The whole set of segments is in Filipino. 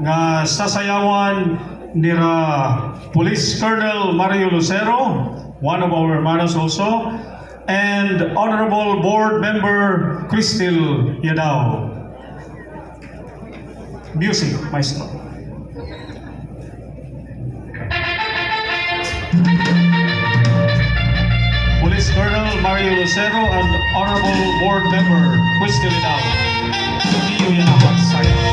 nga sasayawan nila Police Colonel Mario Lucero, one of our hermanos also, and Honorable Board Member Cristel Yadao. Music, maestro. Police Colonel Mario Lucero and Honorable Board Member Cristel Yadao. Sumiyo yan ang pagsayaw.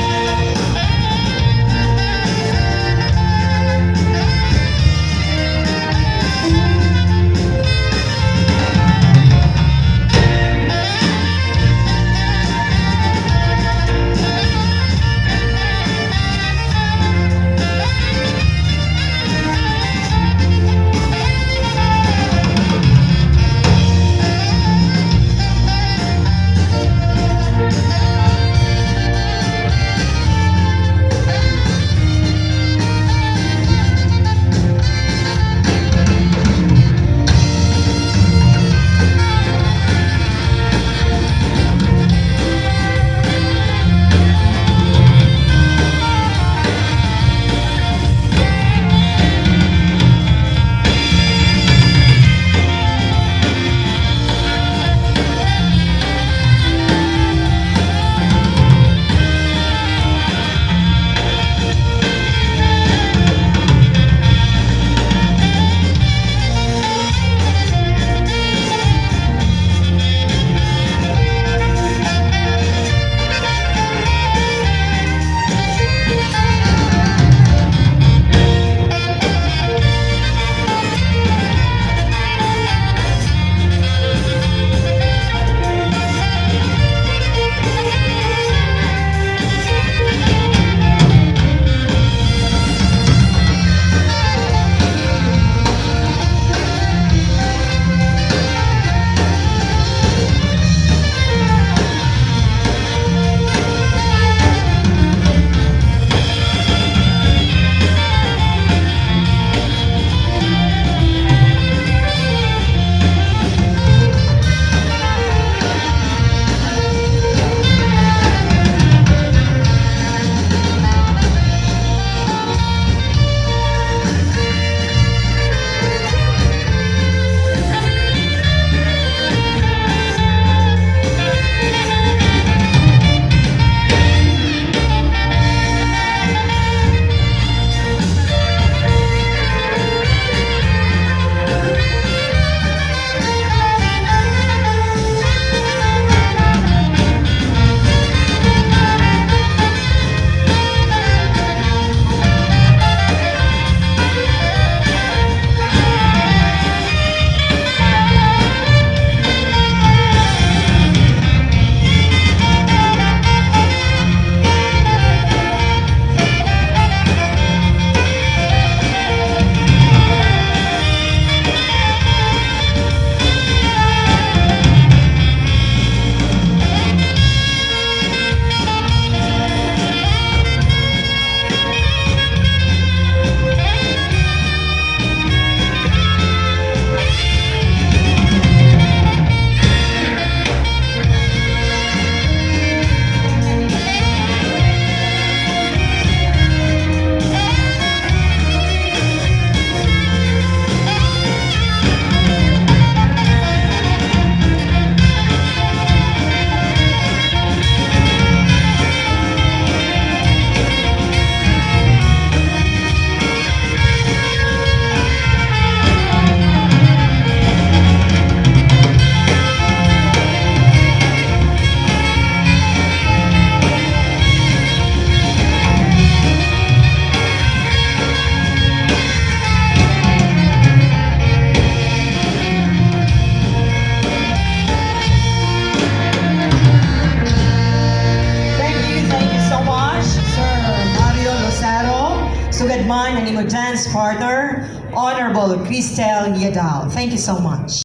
Sugad man ang imo dance partner, Honorable Cristel Yadao. Thank you so much.